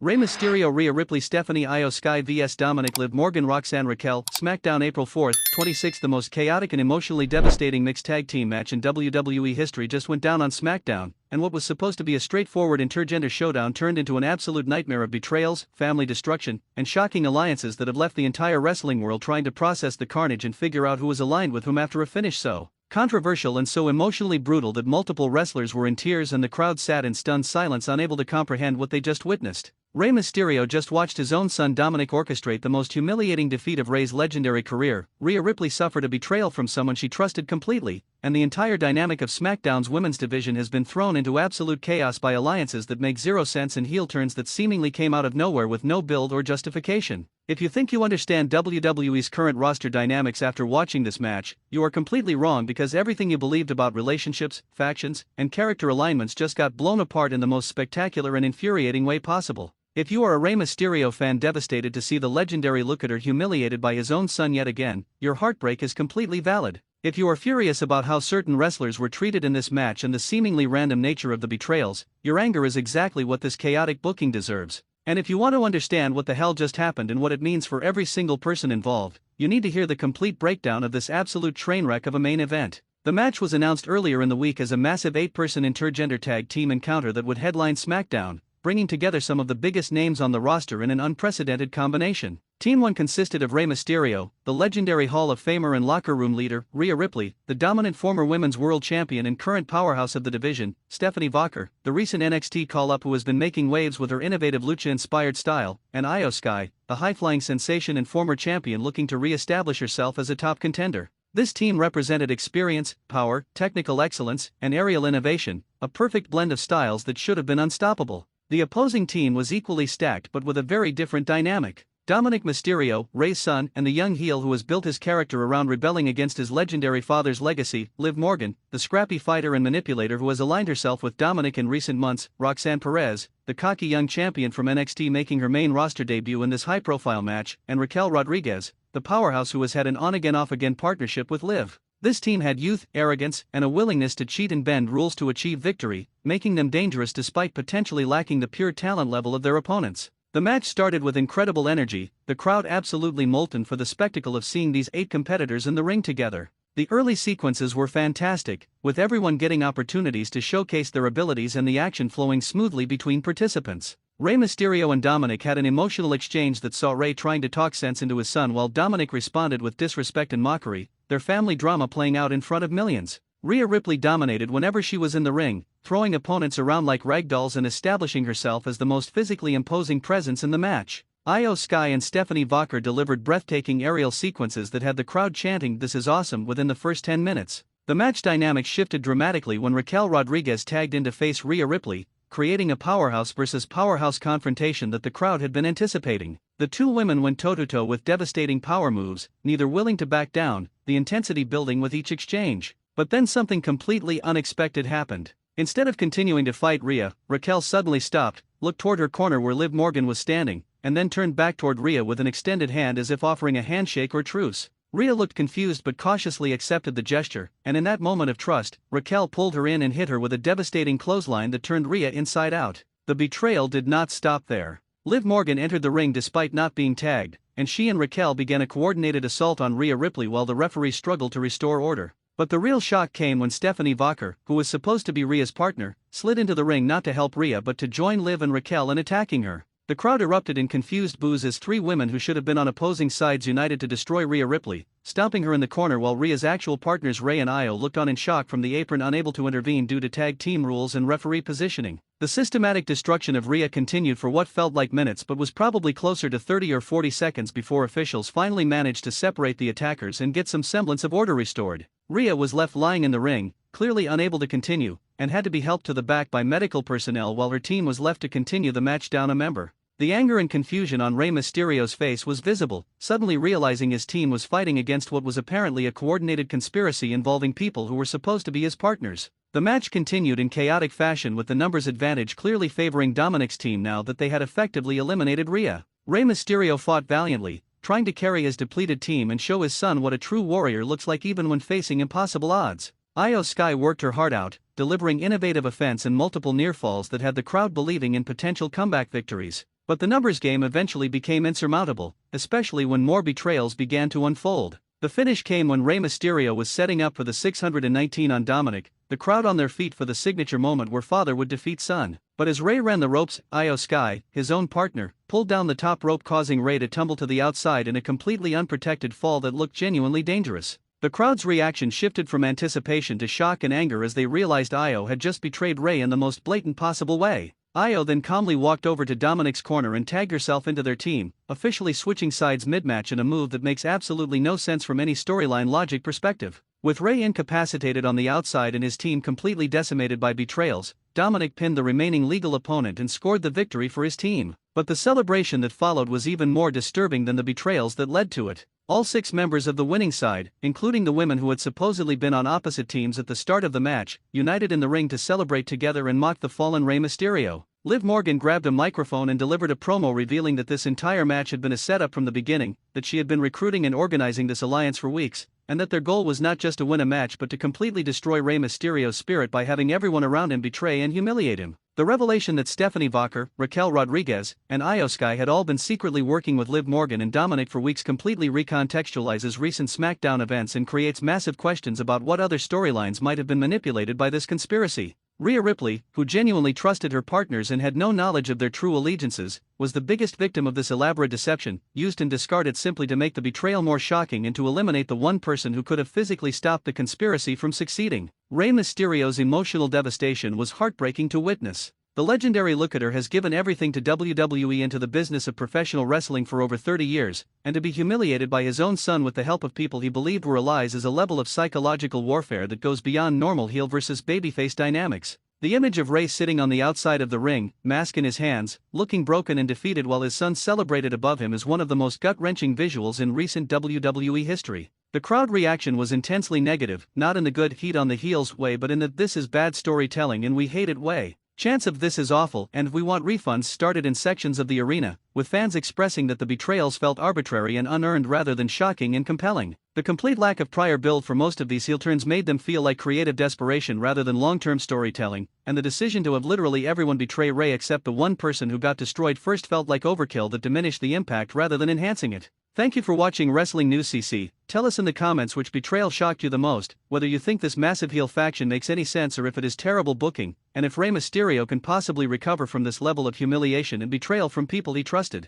Rey Mysterio, Rhea Ripley, Stephanie Io Sky vs Dominik, Liv Morgan, Roxanne, Raquel. SmackDown, April 4, 26. The most chaotic and emotionally devastating mixed tag team match in WWE history just went down on SmackDown, and what was supposed to be a straightforward intergender showdown turned into an absolute nightmare of betrayals, family destruction, and shocking alliances that have left the entire wrestling world trying to process the carnage and figure out who was aligned with whom after a finish so controversial and so emotionally brutal that multiple wrestlers were in tears and the crowd sat in stunned silence, unable to comprehend what they just witnessed. Rey Mysterio just watched his own son Dominik orchestrate the most humiliating defeat of Rey's legendary career. Rhea Ripley suffered a betrayal from someone she trusted completely, and the entire dynamic of SmackDown's women's division has been thrown into absolute chaos by alliances that make zero sense and heel turns that seemingly came out of nowhere with no build or justification. If you think you understand WWE's current roster dynamics after watching this match, you are completely wrong, because everything you believed about relationships, factions, and character alignments just got blown apart in the most spectacular and infuriating way possible. If you are a Rey Mysterio fan devastated to see the legendary lookator humiliated by his own son yet again, your heartbreak is completely valid. If you are furious about how certain wrestlers were treated in this match and the seemingly random nature of the betrayals, your anger is exactly what this chaotic booking deserves. And if you want to understand what the hell just happened and what it means for every single person involved, you need to hear the complete breakdown of this absolute train wreck of a main event. The match was announced earlier in the week as a massive 8-person intergender tag team encounter that would headline SmackDown, bringing together some of the biggest names on the roster in an unprecedented combination. Team 1 consisted of Rey Mysterio, the legendary Hall of Famer and locker room leader, Rhea Ripley, the dominant former women's world champion and current powerhouse of the division, Stephanie Vacher, the recent NXT call-up who has been making waves with her innovative lucha-inspired style, and Io Sky, the high-flying sensation and former champion looking to re-establish herself as a top contender. This team represented experience, power, technical excellence, and aerial innovation, a perfect blend of styles that should have been unstoppable. The opposing team was equally stacked but with a very different dynamic. Dominik Mysterio, Rey's son, and the young heel who has built his character around rebelling against his legendary father's legacy. Liv Morgan, the scrappy fighter and manipulator who has aligned herself with Dominik in recent months. Roxanne Perez, the cocky young champion from NXT making her main roster debut in this high-profile match, and Raquel Rodriguez, the powerhouse who has had an on-again off-again partnership with Liv. This team had youth, arrogance, and a willingness to cheat and bend rules to achieve victory, making them dangerous despite potentially lacking the pure talent level of their opponents. The match started with incredible energy, the crowd absolutely molten for the spectacle of seeing these 8 competitors in the ring together. The early sequences were fantastic, with everyone getting opportunities to showcase their abilities and the action flowing smoothly between participants. Rey Mysterio and Dominik had an emotional exchange that saw Rey trying to talk sense into his son while Dominik responded with disrespect and mockery, their family drama playing out in front of millions. Rhea Ripley dominated whenever she was in the ring, throwing opponents around like ragdolls and establishing herself as the most physically imposing presence in the match. Io Sky and Stephanie Vacher delivered breathtaking aerial sequences that had the crowd chanting "This is awesome" within the first 10 minutes. The match dynamic shifted dramatically when Raquel Rodriguez tagged in to face Rhea Ripley, creating a powerhouse versus powerhouse confrontation that the crowd had been anticipating. The two women went toe-to-toe with devastating power moves, neither willing to back down, the intensity building with each exchange. But then something completely unexpected happened. Instead of continuing to fight Rhea, Raquel suddenly stopped, looked toward her corner where Liv Morgan was standing, and then turned back toward Rhea with an extended hand as if offering a handshake or truce. Rhea looked confused but cautiously accepted the gesture, and in that moment of trust, Raquel pulled her in and hit her with a devastating clothesline that turned Rhea inside out. The betrayal did not stop there. Liv Morgan entered the ring despite not being tagged, and she and Raquel began a coordinated assault on Rhea Ripley while the referee struggled to restore order. But the real shock came when Stephanie Vacher, who was supposed to be Rhea's partner, slid into the ring not to help Rhea but to join Liv and Raquel in attacking her. The crowd erupted in confused boos as 3 women who should have been on opposing sides united to destroy Rhea Ripley, stomping her in the corner while Rhea's actual partners Rey and Io looked on in shock from the apron, unable to intervene due to tag team rules and referee positioning. The systematic destruction of Rhea continued for what felt like minutes but was probably closer to 30 or 40 seconds before officials finally managed to separate the attackers and get some semblance of order restored. Rhea was left lying in the ring, clearly unable to continue, and had to be helped to the back by medical personnel while her team was left to continue the match down a member. The anger and confusion on Rey Mysterio's face was visible, suddenly realizing his team was fighting against what was apparently a coordinated conspiracy involving people who were supposed to be his partners. The match continued in chaotic fashion with the numbers advantage clearly favoring Dominik's team now that they had effectively eliminated Rhea. Rey Mysterio fought valiantly, trying to carry his depleted team and show his son what a true warrior looks like even when facing impossible odds. Io Sky worked her heart out, delivering innovative offense and multiple near falls that had the crowd believing in potential comeback victories. But the numbers game eventually became insurmountable, especially when more betrayals began to unfold. The finish came when Rey Mysterio was setting up for the 619 on Dominik, the crowd on their feet for the signature moment where father would defeat son. But as Rey ran the ropes, Io Sky, his own partner, pulled down the top rope, causing Rey to tumble to the outside in a completely unprotected fall that looked genuinely dangerous. The crowd's reaction shifted from anticipation to shock and anger as they realized Io had just betrayed Rey in the most blatant possible way. Io then calmly walked over to Dominik's corner and tagged herself into their team, officially switching sides mid-match in a move that makes absolutely no sense from any storyline logic perspective. With Rey incapacitated on the outside and his team completely decimated by betrayals, Dominik pinned the remaining legal opponent and scored the victory for his team. But the celebration that followed was even more disturbing than the betrayals that led to it. All 6 members of the winning side, including the women who had supposedly been on opposite teams at the start of the match, united in the ring to celebrate together and mock the fallen Rey Mysterio. Liv Morgan grabbed a microphone and delivered a promo revealing that this entire match had been a setup from the beginning, that she had been recruiting and organizing this alliance for weeks, and that their goal was not just to win a match but to completely destroy Rey Mysterio's spirit by having everyone around him betray and humiliate him. The revelation that Stephanie Vacher, Raquel Rodriguez, and Io Sky had all been secretly working with Liv Morgan and Dominik for weeks completely recontextualizes recent SmackDown events and creates massive questions about what other storylines might have been manipulated by this conspiracy. Rhea Ripley, who genuinely trusted her partners and had no knowledge of their true allegiances, was the biggest victim of this elaborate deception, used and discarded simply to make the betrayal more shocking and to eliminate the one person who could have physically stopped the conspiracy from succeeding. Rey Mysterio's emotional devastation was heartbreaking to witness. The legendary lookator has given everything to WWE into the business of professional wrestling for over 30 years, and to be humiliated by his own son with the help of people he believed were allies is a level of psychological warfare that goes beyond normal heel versus babyface dynamics. The image of Rey sitting on the outside of the ring, mask in his hands, looking broken and defeated while his son celebrated above him is one of the most gut-wrenching visuals in recent WWE history. The crowd reaction was intensely negative, not in the good heat on the heels way but in the this is bad storytelling and we hate it way. Chants of "this is awful" and "we want refunds" started in sections of the arena, with fans expressing that the betrayals felt arbitrary and unearned rather than shocking and compelling. The complete lack of prior build for most of these heel turns made them feel like creative desperation rather than long-term storytelling, and the decision to have literally everyone betray Rey except the one person who got destroyed first felt like overkill that diminished the impact rather than enhancing it. Thank you for watching Wrestling News CC. Tell us in the comments which betrayal shocked you the most, whether you think this massive heel faction makes any sense or if it is terrible booking, and if Rey Mysterio can possibly recover from this level of humiliation and betrayal from people he trusted.